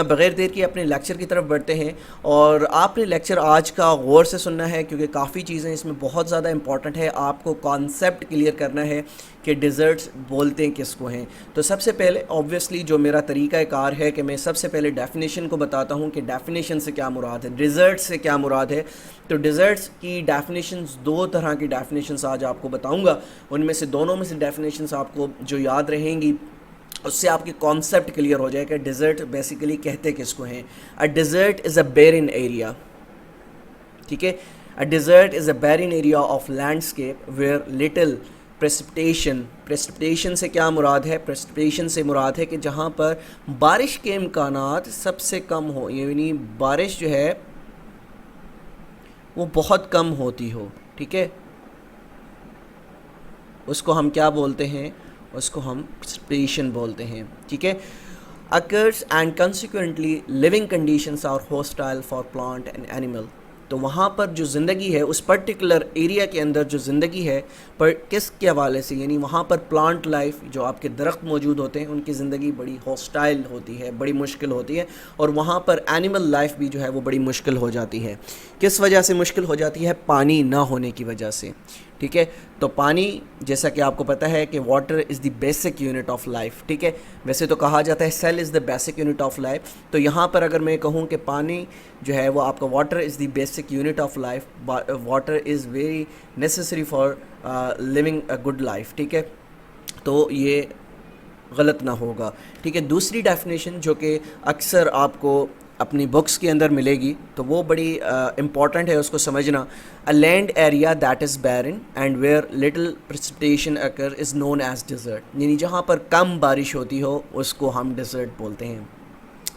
بغیر دیر کے اپنے لیکچر کی طرف بڑھتے ہیں، اور آپ نے لیکچر آج کا غور سے سننا ہے کیونکہ کافی چیزیں اس میں بہت زیادہ امپورٹنٹ ہے. آپ کو کانسیپٹ کلیئر کرنا ہے کہ ڈیزرٹس بولتے ہیں کس کو ہیں. تو سب سے پہلے آبویسلی جو میرا طریقہ کار ہے کہ میں سب سے پہلے ڈیفینیشن کو بتاتا ہوں کہ ڈیفینیشن سے کیا مراد ہے، ڈیزرٹ سے کیا مراد ہے. تو ڈیزرٹس کی ڈیفینیشنز، دو طرح کی ڈیفینیشنز آج آپ کو بتاؤں گا. ان میں سے دونوں میں سے ڈیفینیشنز آپ کو جو یاد رہیں گی اس سے آپ کی کانسیپٹ کلیئر ہو جائے کہ ڈیزرٹ بیسیکلی کہتے کس کو ہیں. اے desert is a barren area, ٹھیک ہے. A desert is a barren area of landscape where little precipitation. Precipitation سے کیا مراد ہے؟ پریسپٹیشن سے مراد ہے کہ جہاں پر بارش کے امکانات سب سے کم ہو، یعنی بارش جو ہے وہ بہت کم ہوتی ہو، ٹھیک ہے. اس کو ہم کیا بولتے ہیں؟ اس کو ہم پریسپٹیشن بولتے ہیں، ٹھیک ہے. occurs and consequently living conditions are hostile for plant and animal. تو وہاں پر جو زندگی ہے اس پرٹیکولر ایریا کے اندر جو زندگی ہے پر کس کے حوالے سے، یعنی وہاں پر پلانٹ لائف جو آپ کے درخت موجود ہوتے ہیں ان کی زندگی بڑی ہوسٹائل ہوتی ہے، بڑی مشکل ہوتی ہے. اور وہاں پر اینیمل لائف بھی جو ہے وہ بڑی مشکل ہو جاتی ہے. کس وجہ سے مشکل ہو جاتی ہے؟ پانی نہ ہونے کی وجہ سے، ٹھیک ہے. تو پانی جیسا کہ آپ کو پتہ ہے کہ water is the basic unit of life, ٹھیک ہے. ویسے تو کہا جاتا ہے cell is the basic unit of life. تو یہاں پر اگر میں کہوں کہ پانی جو ہے وہ آپ کا water is the basic unit of life, water is very necessary for living a good life, ٹھیک ہے. تو یہ غلط نہ ہوگا، ٹھیک ہے. دوسری ڈیفینیشن جو کہ اکثر آپ کو اپنی بکس کے اندر ملے گی تو وہ بڑی امپورٹنٹ ہے اس کو سمجھنا. A land area that is barren and where little precipitation occur is known as desert. یعنی جہاں پر کم بارش ہوتی ہو اس کو ہم ڈیزرٹ بولتے ہیں،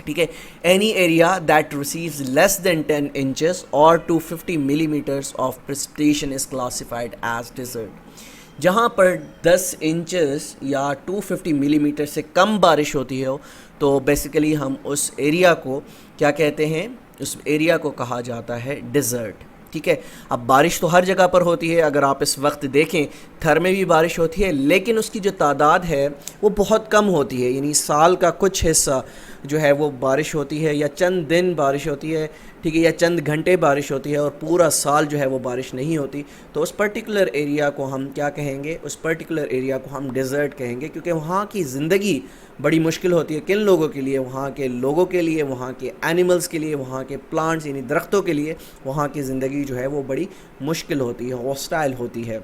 ٹھیک ہے. Any area that receives less than 10 inches اور 250 millimeters of precipitation is classified as desert. جہاں پر 10 inches یا 250 millimeter سے کم بارش ہوتی ہو تو بیسیکلی ہم اس ایریا کو کیا کہتے ہیں؟ اس ایریا کو کہا جاتا ہے ڈیزرٹ، ٹھیک ہے. اب بارش تو ہر جگہ پر ہوتی ہے، اگر آپ اس وقت دیکھیں تھر میں بھی بارش ہوتی ہے، لیکن اس کی جو تعداد ہے وہ بہت کم ہوتی ہے. یعنی سال کا کچھ حصہ جو ہے وہ بارش ہوتی ہے، یا چند دن بارش ہوتی ہے، ٹھیک ہے، یا چند گھنٹے بارش ہوتی ہے، اور پورا سال جو ہے وہ بارش نہیں ہوتی. تو اس پرٹیکولر ایریا کو ہم کیا کہیں گے؟ اس پرٹیکولر ایریا کو ہم ڈیزرٹ کہیں گے، کیونکہ وہاں کی زندگی بڑی مشکل ہوتی ہے. کن لوگوں کے لیے؟ وہاں کے لوگوں کے لیے، وہاں کے اینیملز کے لیے، وہاں کے پلانٹس یعنی درختوں کے لیے وہاں کی زندگی جو ہے وہ بڑی مشکل ہوتی ہے، ہاسٹائل ہوتی ہے،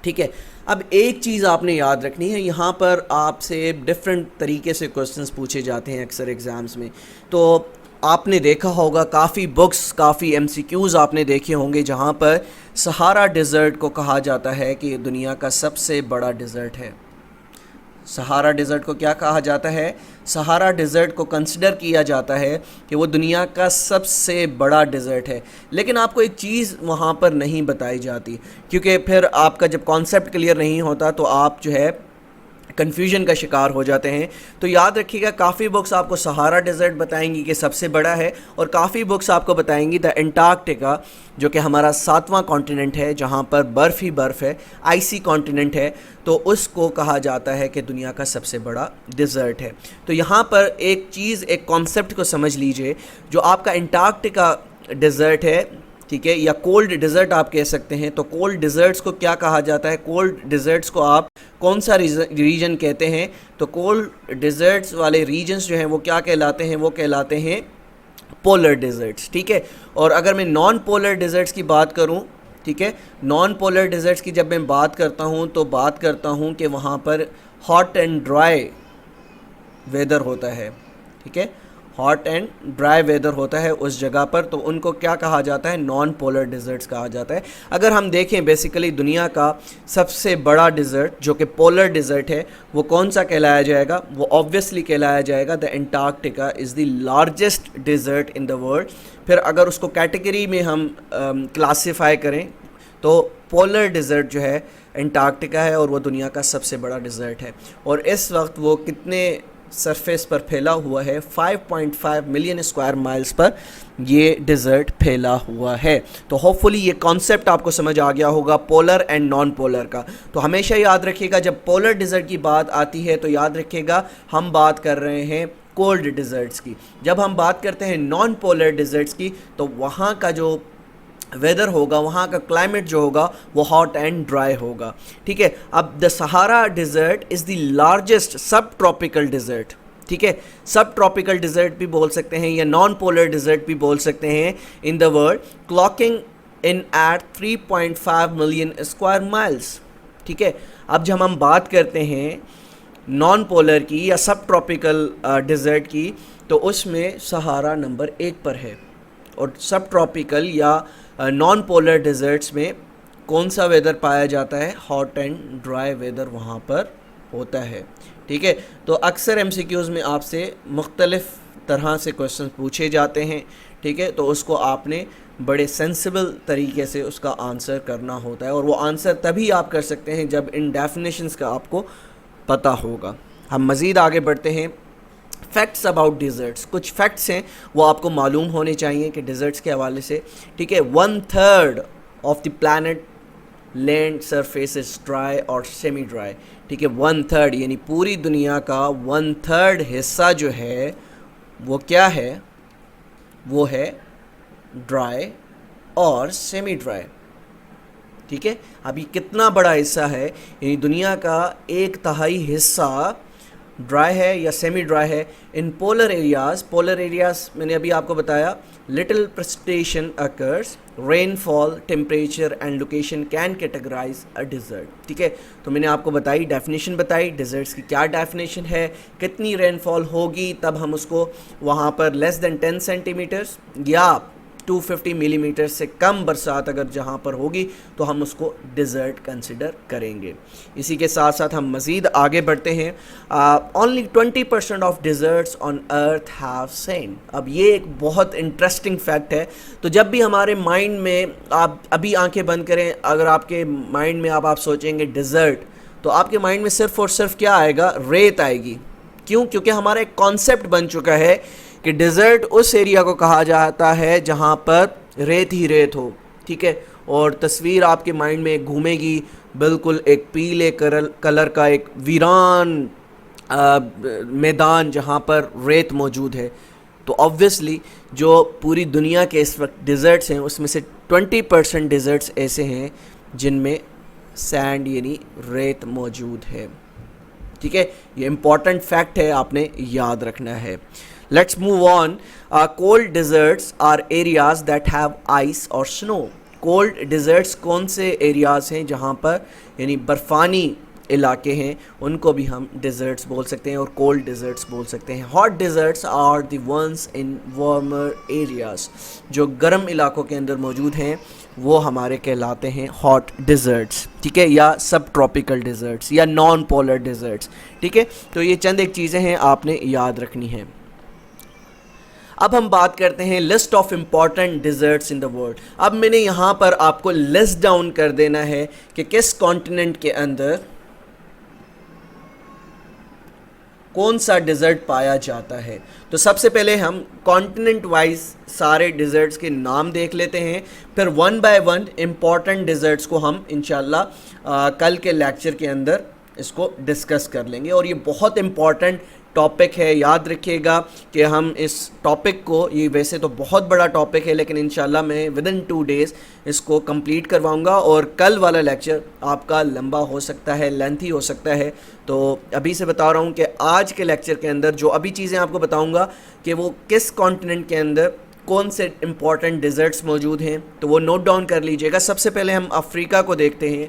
ٹھیک ہے. اب ایک چیز آپ نے یاد رکھنی ہے، یہاں پر آپ سے ڈفرینٹ طریقے سے کوسچنز پوچھے جاتے ہیں اکثر ایگزامز میں. تو آپ نے دیکھا ہوگا کافی بکس، کافی MCQs آپ نے دیکھے ہوں گے جہاں پر سہارا ڈیزرٹ کو کہا جاتا ہے کہ یہ دنیا کا سب سے بڑا ڈیزرٹ ہے. سہارا ڈیزرٹ کو کیا کہا جاتا ہے؟ سہارا ڈیزرٹ کو کنسیڈر کیا جاتا ہے کہ وہ دنیا کا سب سے بڑا ڈیزرٹ ہے. لیکن آپ کو ایک چیز وہاں پر نہیں بتائی جاتی، کیونکہ پھر آپ کا جب کانسیپٹ کلیئر نہیں ہوتا تو آپ جو ہے کنفیوژن کا شکار ہو جاتے ہیں. تو یاد رکھیے گا کافی بکس آپ کو سہارا ڈیزرٹ بتائیں گی کہ سب سے بڑا ہے، اور کافی بکس آپ کو بتائیں گی دا انٹارکٹیکا جو کہ ہمارا 7واں کانٹیننٹ ہے جہاں پر برف ہی برف ہے، آئسی کانٹیننٹ ہے، تو اس کو کہا جاتا ہے کہ دنیا کا سب سے بڑا ڈیزرٹ ہے. تو یہاں پر ایک چیز، ایک کانسیپٹ کو سمجھ لیجئے. جو آپ کا انٹارکٹیکا ڈیزرٹ ہے، ٹھیک ہے، یا کولڈ ڈیزرٹ آپ کہہ سکتے ہیں، تو کولڈ ڈیزرٹس کو کیا کہا جاتا ہے؟ کولڈ ڈیزرٹس کو آپ کون سا ریجن کہتے ہیں؟ تو کولڈ ڈیزرٹس والے ریجنز جو ہیں وہ کیا کہلاتے ہیں؟ وہ کہلاتے ہیں پولر ڈیزرٹس، ٹھیک ہے. اور اگر میں نان پولر ڈیزرٹس کی بات کروں، ٹھیک ہے، نان پولر ڈیزرٹس کی جب میں بات کرتا ہوں تو بات کرتا ہوں کہ وہاں پر ہاٹ اینڈ ڈرائی ویدر ہوتا ہے، ٹھیک ہے، ہاٹ اینڈ ڈرائی ویدر ہوتا ہے اس جگہ پر، تو ان کو کیا کہا جاتا ہے؟ نان پولر ڈیزرٹس کہا جاتا ہے. اگر ہم دیکھیں بیسیکلی دنیا کا سب سے بڑا ڈیزرٹ جو کہ پولر ڈیزرٹ ہے وہ کون سا کہلایا جائے گا؟ وہ آبویسلی کہلایا جائے گا the Antarctica is the largest desert in the world. پھر اگر اس کو کیٹیگری میں ہم کلاسیفائی کریں تو پولر ڈیزرٹ جو ہے انٹارکٹیکا ہے، اور وہ دنیا کا سب سے بڑا ڈیزرٹ ہے. اور اس وقت وہ کتنے سرفیس پر پھیلا ہوا ہے؟ 5.5 ملین اسکوائر مائلز پر یہ ڈیزرٹ پھیلا ہوا ہے. تو ہوپ فلی یہ کانسیپٹ آپ کو سمجھ آ گیا ہوگا پولر اینڈ نان پولر کا. تو ہمیشہ یاد رکھیے گا جب پولر ڈیزرٹ کی بات آتی ہے تو یاد رکھیے گا ہم بات کر رہے ہیں کولڈ ڈیزرٹس کی. جب ہم بات کرتے ہیں نان پولر ڈیزرٹس کی تو وہاں کا جو ویدر ہوگا, وہاں کا کلائمیٹ جو ہوگا وہ ہاٹ اینڈ ڈرائی ہوگا. ٹھیک ہے, اب the Sahara desert is the largest sub tropical desert. ٹھیک ہے, سب ٹراپیکل ڈیزرٹ بھی بول سکتے ہیں یا نان پولر ڈیزرٹ بھی بول سکتے ہیں in the world, clocking in at 3.5 million square miles. ٹھیک ہے, اب جب ہم بات کرتے ہیں نان پولر کی یا سب ٹراپیکل ڈیزرٹ کی تو اس میں سہارا نمبر 1 پر ہے. اور سب ٹراپیکل یا نان پولر ڈیزرٹس میں کون سا ویدر پایا جاتا ہے؟ ہاٹ اینڈ ڈرائی ویدر وہاں پر ہوتا ہے. ٹھیک ہے, تو اکثر ایم سی کیوز میں آپ سے مختلف طرح سے کویشچن پوچھے جاتے ہیں. ٹھیک ہے, تو اس کو آپ نے بڑے سینسیبل طریقے سے اس کا آنسر کرنا ہوتا ہے, اور وہ آنسر تبھی آپ کر سکتے ہیں جب ان ڈیفینیشنز کا آپ کو پتہ ہوگا. ہم مزید آگے بڑھتے ہیں. فیکٹس اباؤٹ ڈیزرٹس, کچھ فیکٹس ہیں وہ آپ کو معلوم ہونے چاہیے کہ ڈیزرٹس کے حوالے سے. ٹھیک ہے, 1/3 of the plant land surface is dry اور سیمی ڈرائی. ٹھیک ہے, 1/3 یعنی پوری دنیا کا 1/3 حصہ جو ہے وہ کیا ہے؟ وہ ہے ڈرائی اور سیمی ڈرائی. ٹھیک ہے, اب یہ کتنا بڑا حصہ ہے؟ یعنی دنیا کا 1/3 حصہ ڈرائی ہے یا سیمی ڈرائی ہے. ان پولر ایریاز میں نے ابھی آپ کو بتایا little precipitation occurs, rainfall, temperature and location can categorize a desert. ٹھیک ہے, تو میں نے آپ کو بتائی, ڈیفینیشن بتائی ڈیزرٹس کی کیا ڈیفینیشن ہے, کتنی رین فال ہوگی تب ہم اس کو وہاں پر لیس دین 10 سینٹی میٹرز یا 250 ملی میٹر سے کم برسات اگر جہاں پر ہوگی تو ہم اس کو ڈیزرٹ کنسیڈر کریں گے. اسی کے ساتھ ساتھ ہم مزید آگے بڑھتے ہیں. Only 20% of desserts on earth have send. اب یہ ایک بہت انٹرسٹنگ فیکٹ ہے. تو جب بھی ہمارے مائنڈ میں, آپ ابھی آنکھیں بند کریں, اگر آپ کے مائنڈ میں آپ سوچیں گے ڈیزرٹ تو آپ کے مائنڈ میں صرف اور صرف کیا آئے گا؟ ریت آئے گی. کیوں؟ کیونکہ ہمارا ایک کانسیپٹ بن چکا ہے کہ ڈیزرٹ اس ایریا کو کہا جاتا ہے جہاں پر ریت ہی ریت ہو. ٹھیک ہے, اور تصویر آپ کے مائنڈ میں گھومے گی بالکل ایک پیلے کلر کا ایک ویران میدان جہاں پر ریت موجود ہے. تو آبویسلی جو پوری دنیا کے اس وقت ڈیزرٹس ہیں اس میں سے 20% ڈیزرٹس ایسے ہیں جن میں سینڈ یعنی ریت موجود ہے. ٹھیک ہے, یہ امپورٹنٹ فیکٹ ہے, آپ نے یاد رکھنا ہے. Let's move on. Cold deserts are areas that have ice or snow. Cold deserts کون سے ایریاز ہیں جہاں پر یعنی برفانی علاقے ہیں, ان کو بھی ہم ڈیزرٹس بول سکتے ہیں اور کولڈ ڈیزرٹس بول سکتے ہیں. Hot deserts are the ones in warmer areas. جو گرم علاقوں کے اندر موجود ہیں وہ ہمارے کہلاتے ہیں ہاٹ ڈیزرٹس. ٹھیک ہے, یا سب ٹراپیکل ڈیزرٹس یا نان پولر ڈیزرٹس. ٹھیک ہے, تو یہ چند ایک چیزیں ہیں آپ نے یاد رکھنی ہیں. اب ہم بات کرتے ہیں list of important desserts in the world. اب میں نے یہاں پر آپ کو لسٹ ڈاؤن کر دینا ہے کہ کس کانٹیننٹ کے اندر کون سا ڈیزرٹ پایا جاتا ہے. تو سب سے پہلے ہم کانٹیننٹ وائز سارے ڈیزرٹس کے نام دیکھ لیتے ہیں, پھر 1 بائی 1 امپورٹنٹ ڈیزرٹس کو ہم انشاءاللہ کل کے لیکچر کے اندر اس کو ڈسکس کر لیں گے. اور یہ بہت امپورٹنٹ ٹاپک ہے, یاد رکھیے گا کہ ہم اس ٹاپک کو, یہ ویسے تو بہت بڑا ٹاپک ہے لیکن انشاءاللہ میں ودن 2 days اس کو کمپلیٹ کرواؤں گا. اور کل والا لیکچر آپ کا لمبا ہو سکتا ہے, لینتھی ہو سکتا ہے. تو ابھی سے بتا رہا ہوں کہ آج کے لیکچر کے اندر جو ابھی چیزیں آپ کو بتاؤں گا کہ وہ کس کانٹیننٹ کے اندر کون سے امپورٹنٹ ڈیزرٹس موجود ہیں, تو وہ نوٹ ڈاؤن کر لیجئے گا. سب سے پہلے ہم افریقہ کو دیکھتے ہیں,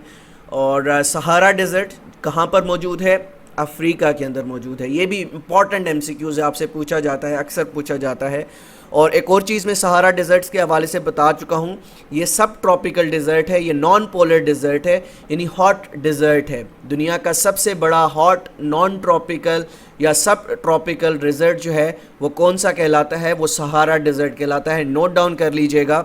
اور سہارا ڈیزرٹ کہاں پر موجود ہے؟ افریقہ کے اندر موجود ہے. یہ بھی امپورٹنٹ ایم سی کیوز ہے, آپ سے پوچھا جاتا ہے, اکثر پوچھا جاتا ہے. اور ایک اور چیز میں سہارا ڈیزرٹس کے حوالے سے بتا چکا ہوں, یہ سب ٹراپیکل ڈیزرٹ ہے, یہ نان پولر ڈیزرٹ ہے یعنی ہاٹ ڈیزرٹ ہے. دنیا کا سب سے بڑا ہاٹ نان ٹراپیکل یا سب ٹراپیکل ڈیزرٹ جو ہے وہ کون سا کہلاتا ہے؟ وہ سہارا ڈیزرٹ کہلاتا ہے. نوٹ ڈاؤن کر لیجئے گا.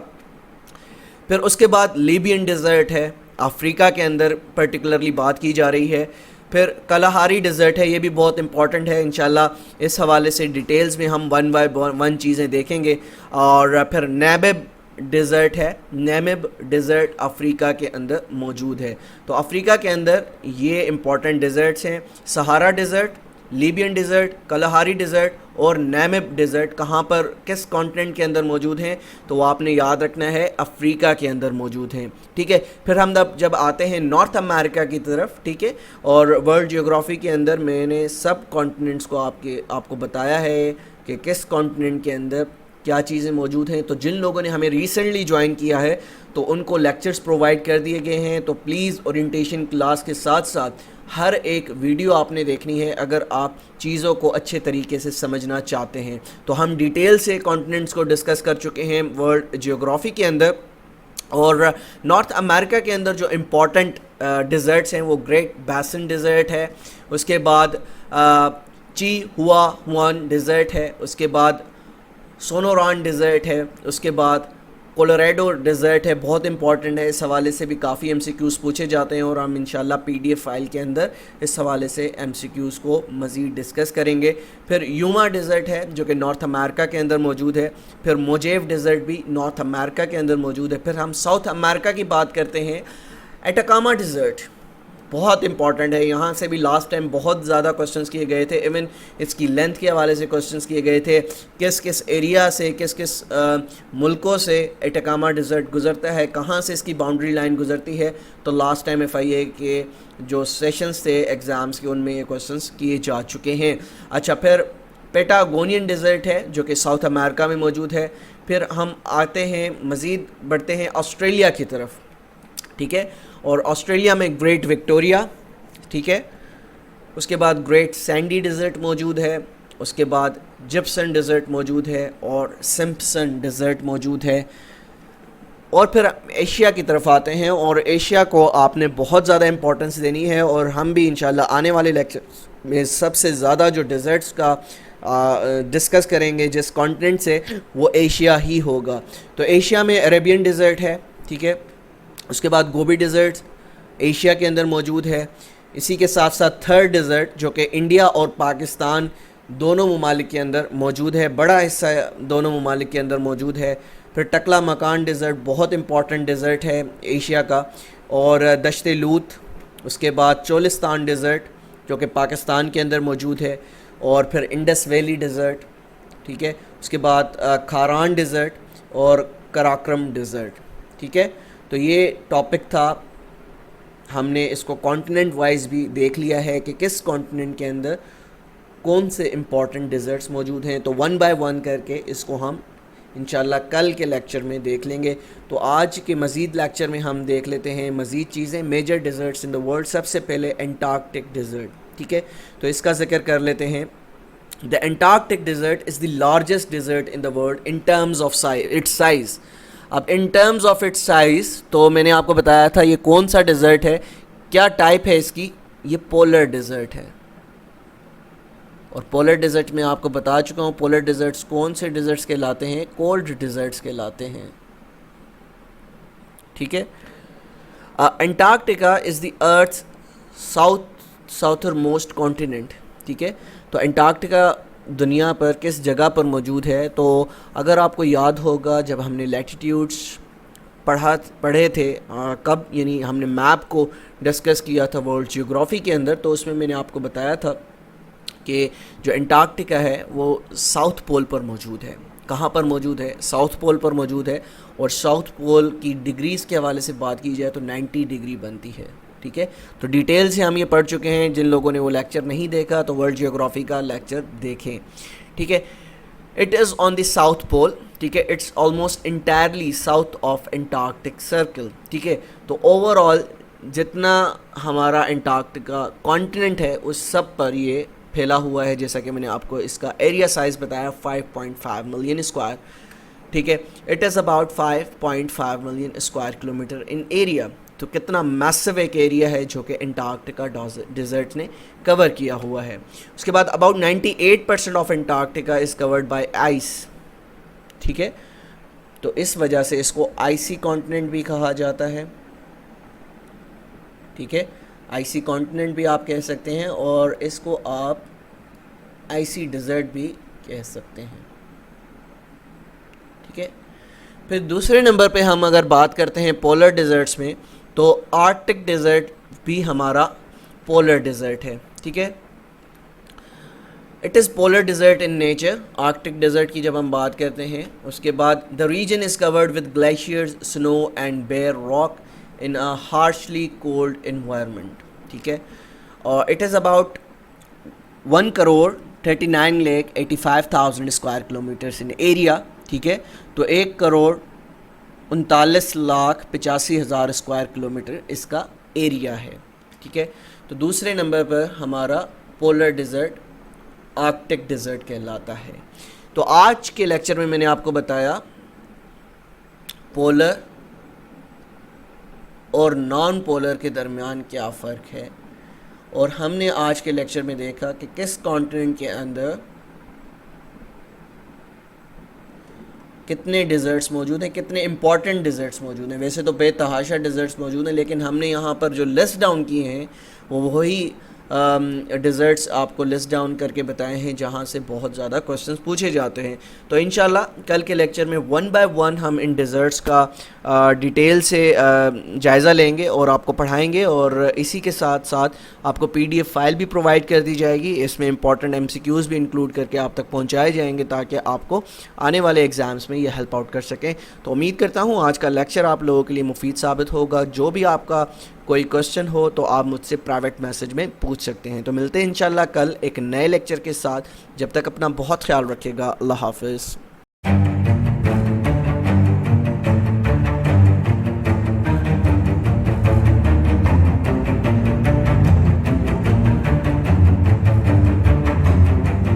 پھر اس کے بعد لیبین ڈیزرٹ ہے, افریقہ کے اندر پرٹیکولرلی بات کی جا رہی ہے. پھر کلاہاری ڈیزرٹ ہے, یہ بھی بہت امپورٹنٹ ہے. انشاءاللہ اس حوالے سے ڈیٹیلز میں ہم 1 بائی 1 چیزیں دیکھیں گے. اور پھر نیمب ڈیزرٹ ہے, نیمب ڈیزرٹ افریقہ کے اندر موجود ہے. تو افریقہ کے اندر یہ امپورٹنٹ ڈیزرٹس ہیں, سہارا ڈیزرٹ, لیبین ڈیزرٹ, کلہاری ڈیزرٹ اور نیمب ڈیزرٹ کہاں پر کس کانٹیننٹ کے اندر موجود ہیں, تو وہ آپ نے یاد رکھنا ہے افریقہ کے اندر موجود ہیں. ٹھیک ہے, پھر ہم جب آتے ہیں نارتھ امریکہ کی طرف, ٹھیک ہے, اور ورلڈ جیوگرافی کے اندر میں نے سب کانٹیننٹس کو آپ کو بتایا ہے کہ کس کانٹیننٹ کے اندر کیا چیزیں موجود ہیں. تو جن لوگوں نے ہمیں ریسنٹلی جوائن کیا ہے تو ان کو لیکچرز پرووائڈ کر دیے گئے ہیں, تو پلیز اورینٹیشن کلاس کے ساتھ ساتھ ہر ایک ویڈیو آپ نے دیکھنی ہے اگر آپ چیزوں کو اچھے طریقے سے سمجھنا چاہتے ہیں. تو ہم ڈیٹیل سے کانٹیننٹس کو ڈسکس کر چکے ہیں ورلڈ جیوگرافی کے اندر, اور نارتھ امریکہ کے اندر جو امپورٹنٹ ڈیزرٹس ہیں وہ گریٹ بیسن ڈیزرٹ ہے, اس کے بعد چی ہوا ہوان ڈیزرٹ ہے, اس کے بعد سونوران ڈیزرٹ ہے, اس کے بعد کولوریڈو ڈیزرٹ ہے, بہت امپورٹنٹ ہے, اس حوالے سے بھی کافی ایم سی کیوز پوچھے جاتے ہیں اور ہم انشاءاللہ پی ڈی ایف فائل کے اندر اس حوالے سے ایم سی کیوز کو مزید ڈسکس کریں گے. پھر یوما ڈیزرٹ ہے جو کہ نارتھ امریکہ کے اندر موجود ہے, پھر موجیو ڈیزرٹ بھی نارتھ امریکہ کے اندر موجود ہے. پھر ہم ساؤتھ امریکہ کی بات کرتے ہیں, ایٹاکاما ڈیزرٹ بہت امپورٹنٹ ہے, یہاں سے بھی لاسٹ ٹائم بہت زیادہ کوشچنس کیے گئے تھے, ایون اس کی لینتھ کے حوالے سے کوشچنس کیے گئے تھے, کس کس ایریا سے کس کس ملکوں سے ایٹاکاما ڈیزرٹ گزرتا ہے, کہاں سے اس کی باؤنڈری لائن گزرتی ہے. تو لاسٹ ٹائم ایف آئی اے کے جو سیشنز تھے ایگزامس کے ان میں یہ کوشچنس کیے جا چکے ہیں. اچھا, پھر پیٹاگونین ڈیزرٹ ہے جو کہ ساؤتھ امریکہ میں موجود ہے. پھر ہم آتے ہیں مزید بڑھتے ہیں آسٹریلیا کی طرف, ٹھیک ہے, اور آسٹریلیا میں گریٹ وکٹوریا, ٹھیک ہے, اس کے بعد گریٹ سینڈی ڈیزرٹ موجود ہے, اس کے بعد جپسن ڈیزرٹ موجود ہے اور سمپسن ڈیزرٹ موجود ہے. اور پھر ایشیا کی طرف آتے ہیں, اور ایشیا کو آپ نے بہت زیادہ امپورٹنس دینی ہے, اور ہم بھی انشاءاللہ آنے والے لیکچر میں سب سے زیادہ جو ڈیزرٹس کا ڈسکس کریں گے جس کانٹیننٹ سے, وہ ایشیا ہی ہوگا. تو ایشیا میں عربین ڈیزرٹ ہے, ٹھیک ہے, اس کے بعد گوبی ڈیزرٹ ایشیا کے اندر موجود ہے. اسی کے ساتھ ساتھ تھرڈ ڈیزرٹ جو کہ انڈیا اور پاکستان دونوں ممالک کے اندر موجود ہے, بڑا حصہ دونوں ممالک کے اندر موجود ہے. پھر ٹکلا مکان ڈیزرٹ بہت امپورٹنٹ ڈیزرٹ ہے ایشیا کا, اور دشت لوت, اس کے بعد چولستان ڈیزرٹ جو کہ پاکستان کے اندر موجود ہے, اور پھر انڈس ویلی ڈیزرٹ, ٹھیک ہے, اس کے بعد کھاران ڈیزرٹ اور کراکرم ڈیزرٹ, ٹھیک ہے. تو یہ ٹاپک تھا, ہم نے اس کو کانٹیننٹ وائز بھی دیکھ لیا ہے کہ کس کانٹیننٹ کے اندر کون سے امپورٹنٹ ڈیزرٹس موجود ہیں. تو ون بائی ون کر کے اس کو ہم انشاءاللہ کل کے لیکچر میں دیکھ لیں گے. تو آج کے مزید لیکچر میں ہم دیکھ لیتے ہیں مزید چیزیں, major deserts in the world. سب سے پہلے انٹارکٹک ڈیزرٹ, ٹھیک ہے, تو اس کا ذکر کر لیتے ہیں. The Antarctic desert is the largest desert in the world in terms of its size. اب in terms of its size تو میں نے آپ کو بتایا تھا یہ کون سا ڈیزرٹ ہے, کیا ٹائپ ہے اس کی, یہ پولر ڈیزرٹ ہے. اور پولر ڈیزرٹ میں آپ کو بتا چکا ہوں پولر ڈیزرٹس کون سے ڈیزرٹس کہلاتے ہیں, کولڈ ڈیزرٹس کہلاتے ہیں, ٹھیک ہے. Antarctica is the earth ساؤتھر most continent, ٹھیک ہے. تو انٹارکٹیکا دنیا پر کس جگہ پر موجود ہے, تو اگر آپ کو یاد ہوگا جب ہم نے لیٹیٹیوڈس پڑھے تھے کب, یعنی ہم نے میپ کو ڈسکس کیا تھا ورلڈ جیوگرافی کے اندر, تو اس میں نے آپ کو بتایا تھا کہ جو انٹارکٹیکا ہے وہ ساؤتھ پول پر موجود ہے. کہاں پر موجود ہے, ساؤتھ پول پر موجود ہے, اور ساؤتھ پول کی ڈگریز کے حوالے سے بات کی جائے تو 90 ڈگری بنتی ہے, ٹھیک ہے. تو ڈیٹیل سے ہم یہ پڑھ چکے ہیں, جن لوگوں نے وہ لیکچر نہیں دیکھا تو ورلڈ جیوگرافی کا لیکچر دیکھیں, ٹھیک ہے. It is on the south pole, ٹھیک ہے, it's almost entirely south of Antarctic circle, ٹھیک ہے. تو اوور آل جتنا ہمارا انٹارکٹیکا کانٹیننٹ ہے اس سب پر یہ پھیلا ہوا ہے, جیسا کہ میں نے آپ کو اس کا ایریا سائز بتایا 5.5 ملین اسکوائر, ٹھیک ہے. It is about 5.5 million square kilometre in area. تو کتنا میسو ایک ایریا ہے جو کہ انٹارکٹیکا ڈیزرٹ نے کور کیا ہوا ہے. اس کے بعد about 98% of Antarctica is covered by ice, ٹھیک ہے. تو اس وجہ سے اس کو آئسی کانٹیننٹ بھی کہا جاتا ہے, ٹھیک ہے. آئسی کانٹیننٹ بھی آپ کہہ سکتے ہیں, اور اس کو آپ آئسی ڈیزرٹ بھی کہہ سکتے ہیں, ٹھیک ہے. پھر دوسرے نمبر پہ ہم اگر بات کرتے ہیں پولر ڈیزرٹس میں, تو آرکٹک ڈیزرٹ بھی ہمارا پولر ڈیزرٹ ہے, ٹھیک ہے. It is polar desert in nature. Arctic desert کی جب ہم بات کرتے ہیں اس کے بعد the region is covered with glaciers, snow and bare rock in a harshly cold environment. ٹھیک ہے, اور it is about 1 crore 39 lakh 85,000 square kilometres in area. ٹھیک ہے, تو 1 کروڑ 39,85,000 اسکوائر کلومیٹر اس کا ایریا ہے. ٹھیک ہے, تو دوسرے نمبر پر ہمارا پولر ڈیزرٹ آرکٹک ڈیزرٹ کہلاتا ہے. تو آج کے لیکچر میں نے آپ کو بتایا پولر اور نان پولر کے درمیان کیا فرق ہے, اور ہم نے آج کے لیکچر میں دیکھا کہ کس کانٹیننٹ کے اندر کتنے ڈیزرٹس موجود ہیں, کتنے امپورٹنٹ ڈیزرٹس موجود ہیں. ویسے تو بے تحاشا ڈیزرٹس موجود ہیں, لیکن ہم نے یہاں پر جو لسٹ ڈاؤن کیے ہیں وہ وہی ڈیزرٹس آپ کو لسٹ ڈاؤن کر کے بتائے ہیں جہاں سے بہت زیادہ کوسچنس پوچھے جاتے ہیں. تو انشاءاللہ کل کے لیکچر میں 1 by 1 ہم ان ڈیزرٹس کا ڈیٹیل سے جائزہ لیں گے اور آپ کو پڑھائیں گے, اور اسی کے ساتھ ساتھ آپ کو PDF فائل بھی پرووائڈ کر دی جائے گی. اس میں امپورٹنٹ MCQs بھی انکلوڈ کر کے آپ تک پہنچائے جائیں گے تاکہ آپ کو آنے والے ایگزامس میں یہ ہیلپ آؤٹ کر سکیں. تو امید کرتا ہوں آج کا لیکچر آپ لوگوں کے لیے مفید ثابت ہوگا. جو بھی آپ کا کوئی کوسچن ہو تو آپ مجھ سے پرائیویٹ میسج میں پوچھ سکتے ہیں. تو ملتے ہیں انشاءاللہ کل ایک نئے لیکچر کے ساتھ. جب تک اپنا بہت خیال رکھیے گا. اللہ حافظ.